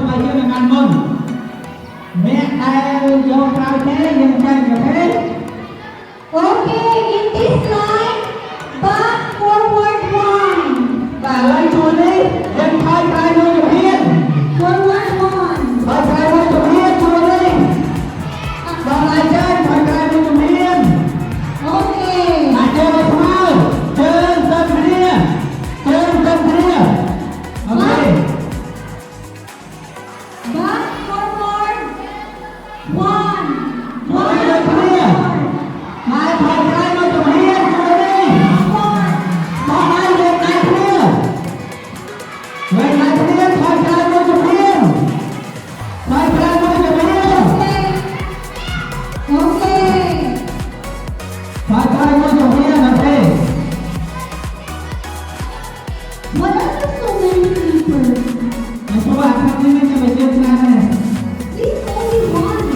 ไปเยอะในงานมึงแม่แต่โยกเราแค่ยังใจกับเพชร Okay, in this line, back forward one. แต่ไล่ชวนนี้ยังพายพายมือกับเพี้ยน Forward one. พายพายมือกับเพี้ยนชวนนี้ตอนไล่เจ้าพายพายมือกับเพี้ยน Okay. อาเจอมาทำไมเชิญเต็มเพี้ยนเชิญเต็มเพี้ยนโอเค Back forward one. ชวนเต็มเพี้ยนนายพายพายมือกับเพี้ยนชวนนี้ Forward. ตอนนั้นเรียนนายเพี้ยนเรียนนายเพี้ยนพายพายมือกับเพี้ยนพายพายมือกับเพี้ยน Okay. Okay. พายพายมือกับเพี้ยนโอเค What are the so many people? เพราะว่าครั้งนี้ไม่จะไปเจอกันแน่ Please only one.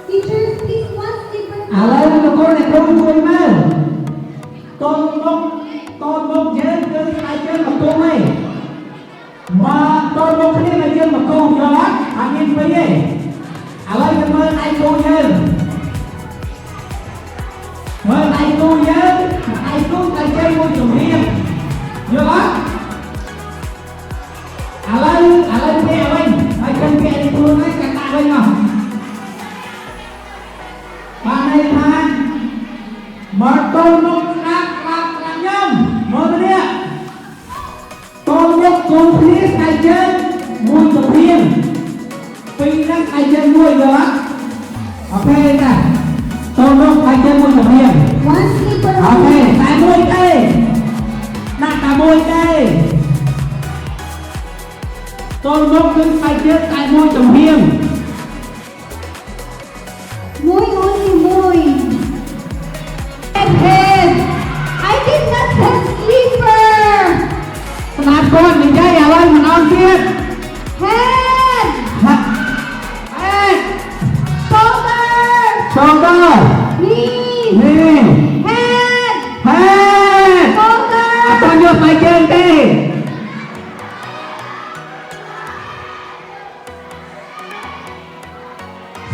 Teachers, please one slipper. อะไรนะทุกคนในครูช่วยมั้ยตอนนกเย็นเกิดอะไรเจอกับตัวไหมมาตอนนกนี่มาเจอกับตัวย้อนอันนี้ไปยังอะไรกันเมื่อไอ้ตัวเย็นเมื่อไอ้ตัวเย็นไอ้ตัวไอ้เจ้ามือจุ่มเรียนย้อนอะไรเพี้ยไว้ไอ้คนเพี้ยในตัวนั้นกันตาไว้เนาะมาในทางมาต้นนกนักหลักหลังย่ำมาตัวเนี้ยต้นนกตัวนี้ไก่เจนมวยตะเพียนปีนั้นไก่เจนมวยเหรอโอเคนะต้นนกไก่เจนมวยตะเพียน One slipper. โอเคแต่มวยเต้หน้าตามวยเต้ต้นนกขึ้นไก่เจนไก่มวยตะเพียน Muy only muy. Head. I did not have sleeper. สนามก้อนไม่ใช่อะไรมันเอาเทียน Head. เอ้ย Shoulder. ชองเกอร์ Knee. นี่ Head. เฮ้ย Shoulder. ตอนยกไปเกินเต้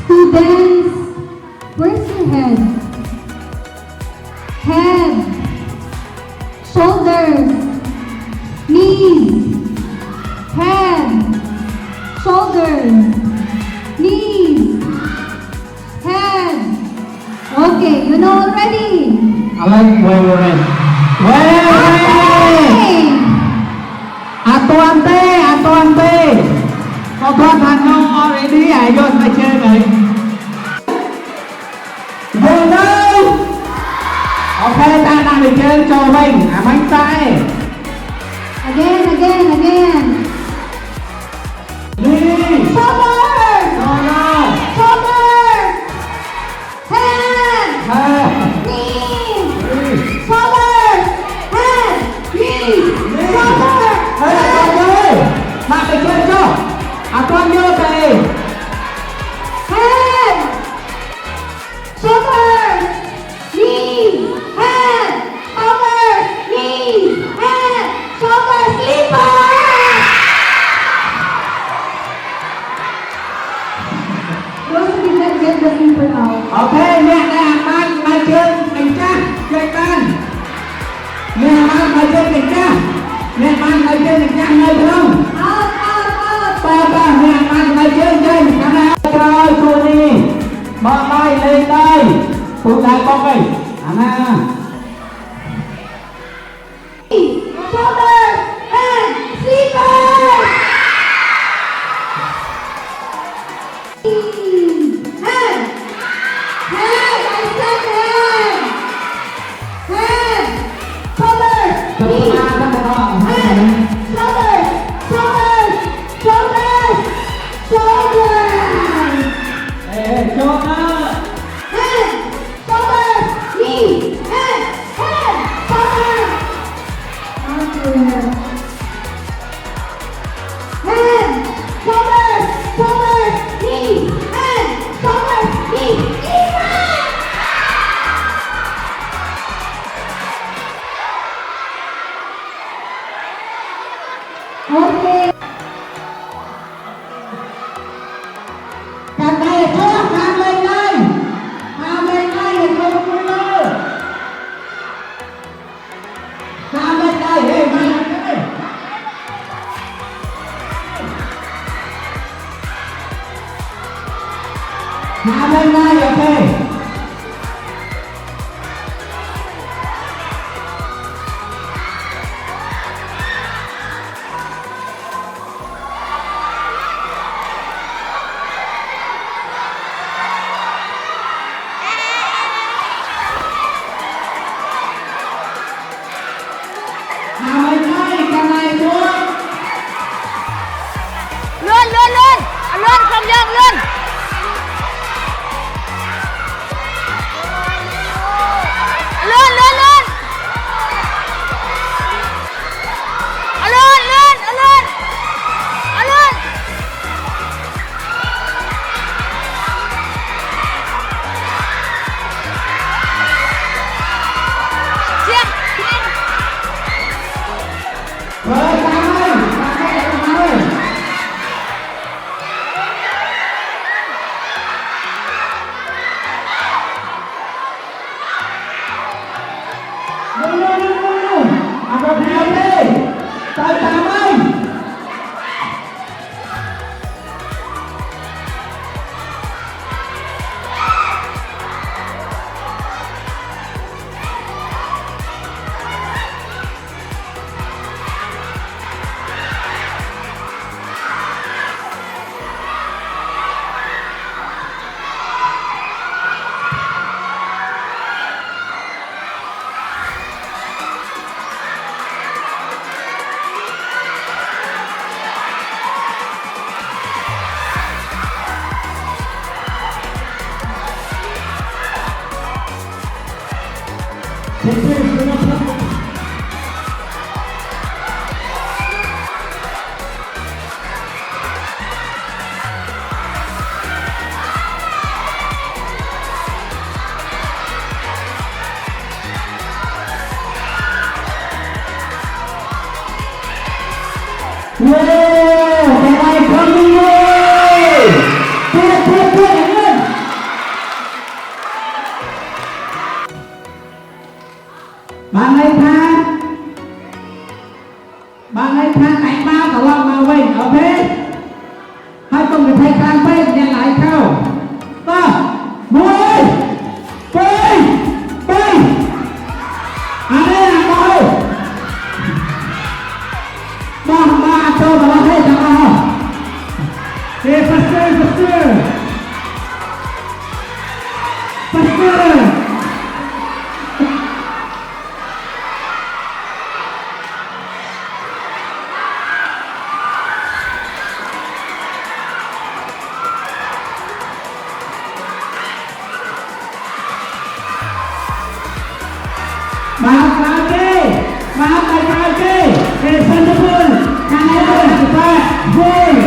Students. Where's your head? Head. Shoulders. Knees. Head. Shoulders. Knees. Head. Okay, you know already. อะไรเว้ยOkay. อาตัวอันเต้ก็พอทานน้องออเรดี้ไอยศมาเจอเลยเดินเลยโอเคตาหน้าไปเจอโจวิงมันใจ Again, again, again. นี่ Shoulders. โอ้โห Shoulders. Head. เฮ้ย Knees. นี่ Shoulders. Head. Knees. นี่ Shoulders. เฮ้ยตอนเลยมาไปเจอโจอาตัวเยอะไป Head. Shoulders. Knees. Head. Shoulders. Knees. Head. Shoulders. Sleeper. Those who did not get the sleeper out. โอเคเนี่ยนะมาเจอเป็นจ้าเจอกันเนี่ยมาเจอเป็นจ้าเนี่ยมาเจอเป็นจ้าเลยพี่น้อง Out, out, out. ป้าเนี่ยมาเจอกันคณะชาวตัวนี้มาไล่เลยได้ผู้ชายบอกเลยอันน่ะ Shoulders. Head. Sleeper. Head. Head. I said head. Head. Shoulders. จะมา Knees. ท่านน้อง Head. Shoulders. Shoulders. Shoulders. Shoulders. โจนะ Head. Shoulders. Knees. Head. một điều đi. Tôi cảm ơn. Wow, cái này không đi rồi. Tiếp đánh lên. Bạn ấy than đánh bao cả lòng mà mình ở thế. Hai con người thay can phê nhận lại khâu. Ta, mùi, bơi. À đây là coi. Ba cho vào hết cho vào. Hey, faster. Maaf kaki. Hey, Sandapur. Kanan cepat. Gol.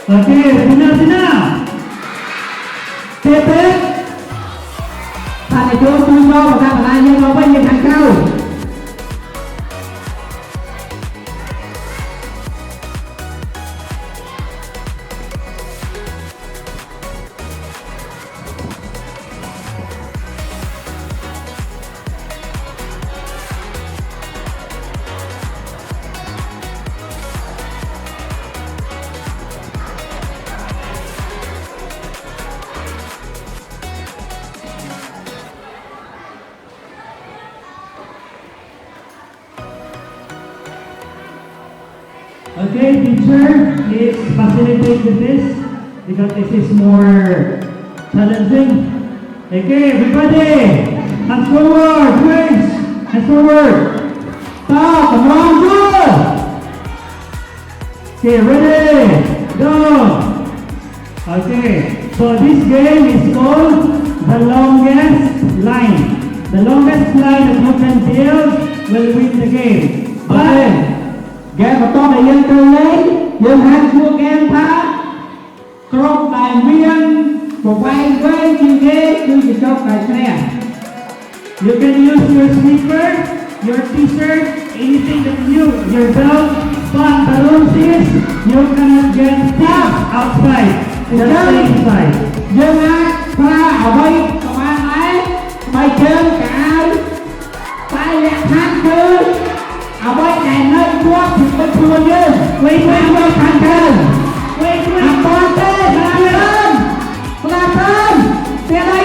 Okey, final. Tiếp. Thằng này chưa vui vô và thằng này nhưng mà bên nhìn thằng cao. Okay, teacher, please facilitate with this because this is more challenging. Okay, everybody, hands forward, please. Hands forward. Stop, come on, go. Okay, ready, go. Okay, so this game is called the longest line. The longest line that you can build will win the game. Okay. Game của tôi là dân tư lấy, dân hai chua game phá. Crop đại viên, một quay với chiêu ghế, chiêu chỉ chốc đại xe. You can use your sleeper, your t-shirt, anything that your belt, but the rules is you cannot get stuff outside. Just stay inside. Dương ác, phá ở đây, công an ấy, bài chân cả, tay lẹ thang tư. Ở bên này nơi quốc thì bên thua như quay với thằng thân. Quay con tên là tên. Tiền đây